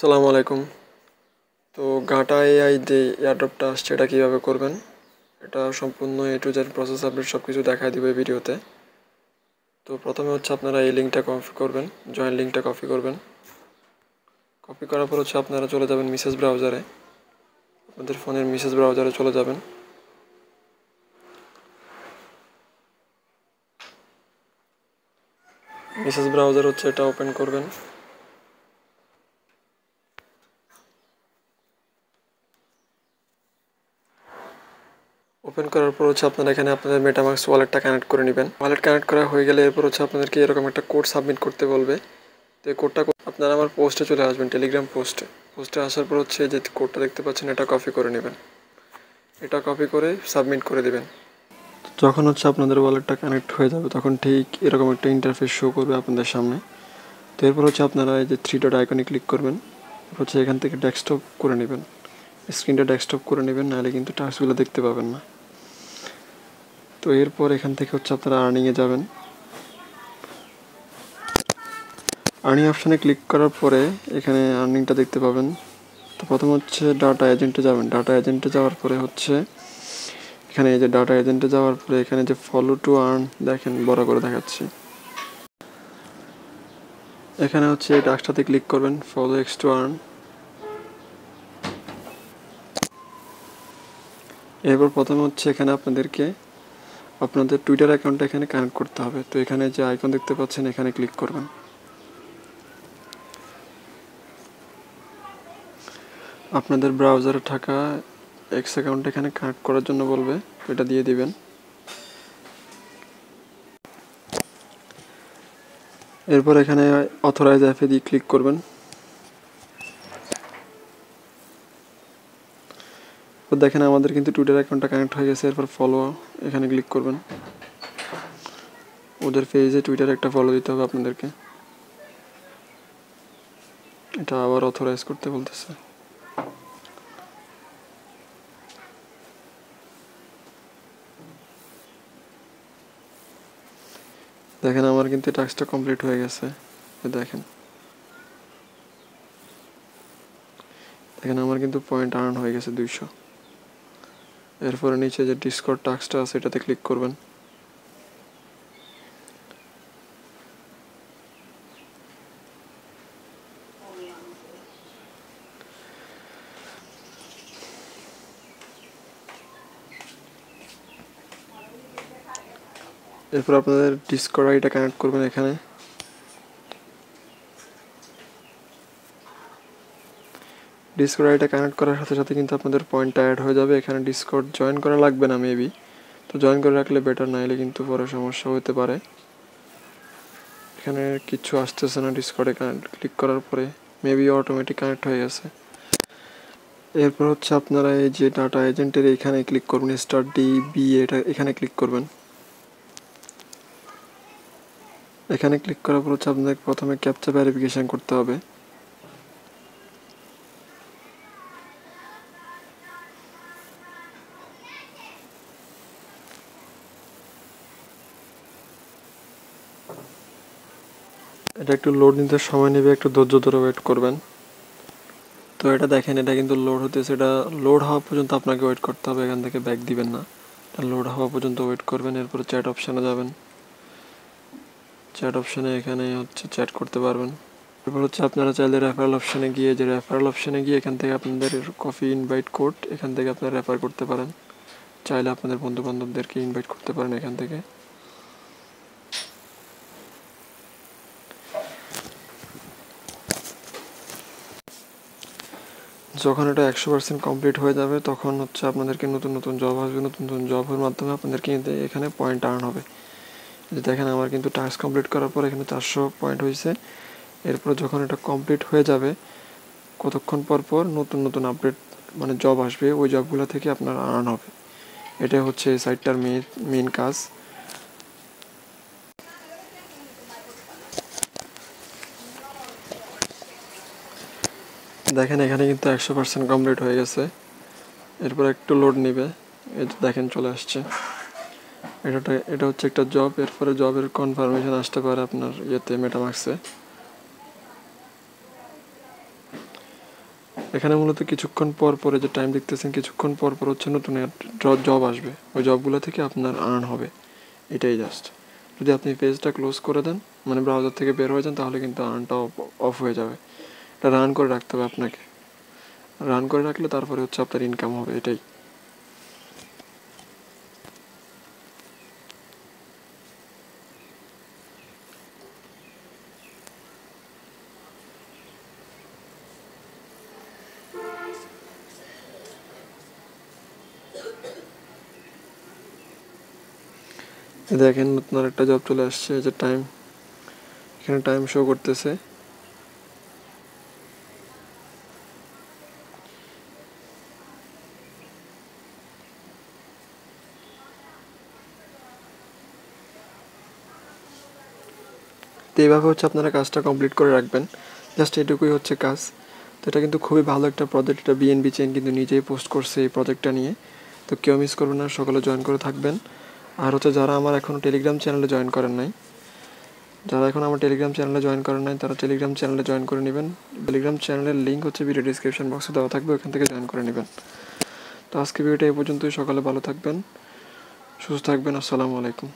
আসসালামু আলাইকুম। তো গাটা এআই যে এয়ারড্রপটা আসছে এটা কীভাবে করবেন, এটা সম্পূর্ণ এ টু জেড প্রসেস আপডেট সব কিছু দেখায় দিবে ভিডিওতে। তো প্রথমে হচ্ছে আপনারা এই লিঙ্কটা কপি করবেন, জয়েন লিঙ্কটা কপি করবেন। কপি করার পর হচ্ছে আপনারা চলে যাবেন মেসেজ ব্রাউজারে, আপনাদের ফোনের মেসেজ ব্রাউজারে চলে যাবেন। মেসেজ ব্রাউজার হচ্ছে এটা ওপেন করবেন। ওপেন করার পর হচ্ছে আপনারা এখানে আপনাদের মেটামাস্ক ওয়ালেটটা কানেক্ট করে নেবেন। ওয়ালেট কানেক্ট করা হয়ে গেলে এরপর হচ্ছে আপনাদেরকে এরকম একটা কোড সাবমিট করতে বলবে। তো এই কোডটা আপনারা আমার পোস্টে চলে আসবেন, টেলিগ্রাম পোস্টে আসার পর হচ্ছে যে কোডটা দেখতে পাচ্ছেন এটা কপি করে নেবেন। এটা কপি করে সাবমিট করে দেবেন। যখন হচ্ছে আপনাদের ওয়ালেটটা কানেক্ট হয়ে যাবে তখন ঠিক এরকম একটা ইন্টারফেস শো করবে আপনাদের সামনে। তো এরপর হচ্ছে আপনারা এই যে 3 ডট আইকনে ক্লিক করবেন, হচ্ছে এখান থেকে ডেস্কটপ করে নেবেন, স্ক্রিনটা ডেস্কটপ করে নেবেন, নাহলে কিন্তু টাস্কগুলো দেখতে পাবেন না। তো এরপর এখান থেকে হচ্ছে আপনারা আর্নিংয়ে যাবেন। আর্নিং অপশানে ক্লিক করার পরে এখানে আর্নিংটা দেখতে পাবেন। তো প্রথম হচ্ছে ডাটা এজেন্টে যাবেন। ডাটা এজেন্টে যাওয়ার পরে হচ্ছে এখানে এই যে ডাটা এজেন্টে যাওয়ার পরে এখানে যে ফলো টু আর্ন দেখেন বড় করে দেখাচ্ছি, এখানে হচ্ছে এই টাস্কটাতে ক্লিক করবেন, ফলো এক্স টু আর্ন। এরপর প্রথমে হচ্ছে এখানে আপনাদেরকে আপনাদের টুইটার অ্যাকাউন্টটা এখানে কানেক্ট করতে হবে। তো এখানে যে আইকন দেখতে পাচ্ছেন এখানে ক্লিক করবেন। আপনাদের ব্রাউজারে থাকা এক্স অ্যাকাউন্ট এখানে কানেক্ট করার জন্য বলবে, এটা দিয়ে দিবেন। এরপর এখানে অথরাইজ অ্যাপে দিয়ে ক্লিক করবেন। তো দেখেন আমাদের কিন্তু টুইটার অ্যাকাউন্টটা কানেক্ট হয়ে গেছে। এরপর ফলো এখানে ক্লিক করবেন। ওদের পেজে টুইটারে একটা ফলো দিতে হবে আপনাদেরকে। এটা আবার অথরাইজ করতে বলতেছে। দেখেন আমার কিন্তু টাস্কটা কমপ্লিট হয়ে গেছে। দেখেন আমার কিন্তু পয়েন্ট আর্ন হয়ে গেছে 200। এরপরে নিচে যে ডিসকর্ড টাস্কটা আছে এটাতে ক্লিক করবেন। এরপর আপনাদের ডিসকর্ড আইডিটা কানেক্ট করবেন। এখানে ডিসকর্ড আইডিটা কানেক্ট করার সাথে সাথে কিন্তু আপনাদের পয়েন্টটা অ্যাড হয়ে যাবে। এখানে ডিসকর্ড জয়েন করা লাগবে না মেবি, তো জয়েন করে রাখলে বেটার, না হলে কিন্তু পরে সমস্যা হতে পারে। এখানে কিছু আসতেছে না, ডিসকর্ডে ক্লিক করার পরে মেবি অটোমেটিক কানেক্ট হয়ে গেছে। এরপর হচ্ছে আপনারা এই যে ডাটা এজেন্টের এখানে ক্লিক করবেন, স্টার্ট ডিবি এটা এখানে ক্লিক করবেন। এখানে ক্লিক করার পর হচ্ছে আপনাদের প্রথমে ক্যাপচা ভেরিফিকেশন করতে হবে। এটা একটু লোড নিতে সময় নেবে, একটু ধৈর্য ধরে ওয়েট করবেন। তো এটা দেখেন এটা কিন্তু লোড হতেছে, এটা লোড হওয়া পর্যন্ত আপনাকে ওয়েট করতে হবে, এখান থেকে ব্যাক দিবেন না, এটা লোড হওয়া পর্যন্ত ওয়েট করবেন। এরপর চ্যাট অপশানে যাবেন। চ্যাট অপশানে এখানে হচ্ছে চ্যাট করতে পারবেন। এরপর হচ্ছে আপনারা চাইলে রেফারেল অপশানে গিয়ে এখান থেকে আপনাদের কফি ইনভাইট কোড এখান থেকে আপনারা রেফার করতে পারেন। চাইলে আপনাদের বন্ধু বান্ধবদেরকে ইনভাইট করতে পারেন এখান থেকে। যখন এটা 100% কমপ্লিট হয়ে যাবে তখন হচ্ছে আপনাদেরকে নতুন নতুন জব আসবে, নতুন নতুন জবের মাধ্যমে আপনাদেরকে এখানে পয়েন্ট আর্ন হবে। যে দেখেন আমার কিন্তু টাস্ক কমপ্লিট করার পর এখানে 400 পয়েন্ট হয়েছে। এরপর যখন এটা কমপ্লিট হয়ে যাবে কতক্ষণ পর পর নতুন নতুন আপডেট মানে জব আসবে, ওই জবগুলো থেকে আপনার আর্ন হবে। এটা হচ্ছে এই সাইটটার মেইন কাজ। দেখেন এখানে কিন্তু 100% কমপ্লিট হয়ে গেছে। এরপর একটু লোড নেবে, এই দেখেন চলে আসছে। এটা হচ্ছে একটা জব। এরপরে জবের কনফার্মেশন আসতে পারে আপনার ইয়েতে মেটামাক্সে। এখানে মূলত কিছুক্ষণ পর পরে যে টাইম দেখতেছেন, কিছুক্ষণ পর পর হচ্ছে নতুন জব আসবে, ওই জবগুলো থেকে আপনার আর্ন হবে, এটাই জাস্ট। যদি আপনি পেজটা ক্লোজ করে দেন, মানে ব্রাউজার থেকে বের হয়ে যান, তাহলে কিন্তু আর্নটা অফ হয়ে যাবে। এটা রান করে রাখতে হবে আপনাকে, রান করে রাখলে তারপরে হচ্ছে আপনার ইনকাম হবে, এটাই। দেখেন নতুন আরেকটা জব চলে আসছে, যে টাইম, এখানে টাইম শো করতেছে। তো এইভাবে হচ্ছে আপনারা কাজটা কমপ্লিট করে রাখবেন, জাস্ট এটুকুই হচ্ছে কাজ। তো এটা কিন্তু খুবই ভালো একটা প্রজেক্ট, এটা বিএনবি চেইন কিন্তু নিজেই পোস্ট করছে এই প্রজেক্টটা নিয়ে। তো কেউ মিস করবেন না, সকলে জয়েন করে থাকবেন। আর হচ্ছে যারা আমার এখনও টেলিগ্রাম চ্যানেলে জয়েন করেন নাই, তারা টেলিগ্রাম চ্যানেলে জয়েন করে নেবেন। টেলিগ্রাম চ্যানেলের লিঙ্ক হচ্ছে ভিডিও ডিসক্রিপশন বক্সে দেওয়া থাকবে, ওখান থেকে জয়েন করে নেবেন। তো আজকে ভিডিওটা এই পর্যন্তই, সকালে ভালো থাকবেন, সুস্থ থাকবেন, আসসালামু আলাইকুম।